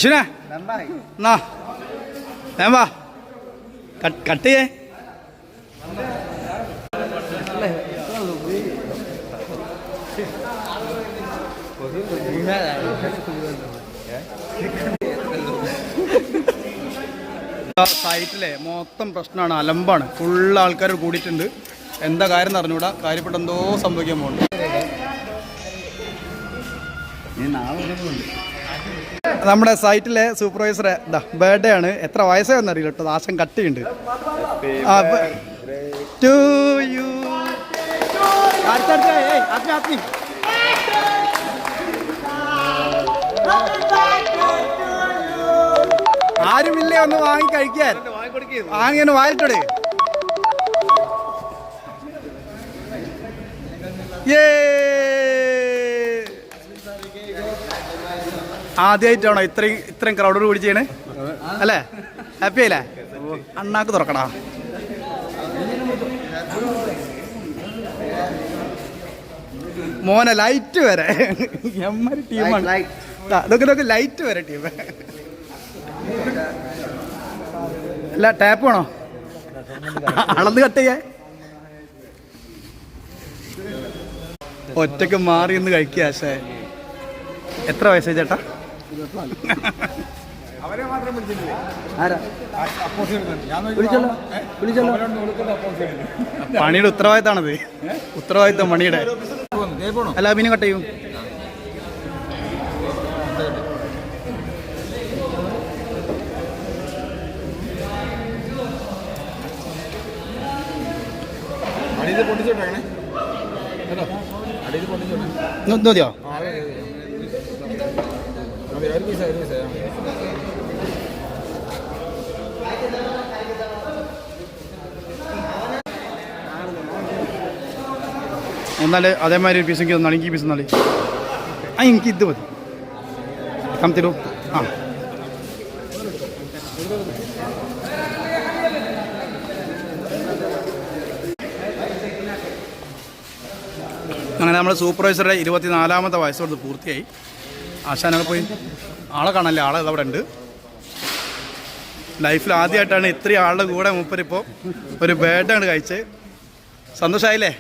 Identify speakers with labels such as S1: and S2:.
S1: അച്ഛനെ എന്നാ ഞാൻ വാ കട്ട് ചെയ്യേ. സൈറ്റിലെ മൊത്തം പ്രശ്നമാണ്, അലമ്പാണ്, ഫുള്ള് ആൾക്കാർ കൂടിയിട്ടുണ്ട്. എന്താ കാര്യം എന്ന് അറിഞ്ഞൂടാ, കാര്യപ്പെട്ട എന്തോ സംഭവിക്കാൻ പോകുന്നുണ്ട്. നമ്മുടെ സൈറ്റിലെ സൂപ്പർവൈസറെ ബർത്ത്ഡേ ആണ്. എത്ര വയസ്സായെന്ന് അറിയില്ല കേട്ടോ, ആശം കട്ടിയുണ്ട്. ആരുമില്ലേ ഒന്ന് വാങ്ങി കഴിക്കാൻ? വാങ്ങിയൊന്ന് വായിട്ടോടെ. ആദ്യമായിട്ടാണോ ഇത്രയും ക്രൗഡോട് കൂടി ചെയ്യണേ അല്ലേ? ഹാപ്പി ആയില്ലേ? അണ്ണാക്ക് തുറക്കടാ. മോനെ ലൈറ്റ് വരെ ടീമാണ്. ഇതൊക്കെ ലൈറ്റ് വരെ ടീം. അല്ല ടാപ്പ് വേണോ? അളന്ന് കട്ട് ചെയ്യാൻ ഒറ്റക്ക് മാറി ഒന്ന് കഴിക്കുക. പക്ഷേ എത്ര വയസ്സായി ചേട്ടാ? പണിയുടെ ഉത്തരവാദിത്തമാണത്, ഉത്തരവാദിത്തം പണിയുടെ. അല്ല പിന്നെ കട്ട് ചെയ്യും. മതിയോ? എന്നാല് അതേമാതിരി ഒരു പീസ് എനിക്ക് തന്നാണ്. എനിക്ക് ഈ പീസ് തന്നാളി. എനിക്ക് ഇത് മതി. തരൂ. ആ അങ്ങനെ നമ്മുടെ സൂപ്പർവൈസറുടെ 24ാമത്തെ വയസ്സോട് പൂർത്തിയായി. ആശാനൊക്കെ പോയി ആളെ കാണാല്ലേ, ആളെ അവിടെ ഉണ്ട്. ലൈഫിൽ ആദ്യമായിട്ടാണ് ഇത്രയും ആളുടെ കൂടെ മൂപ്പരിപ്പോൾ ഒരു ബേഡാണ് കഴിച്ചത്. സന്തോഷമായില്ലേ?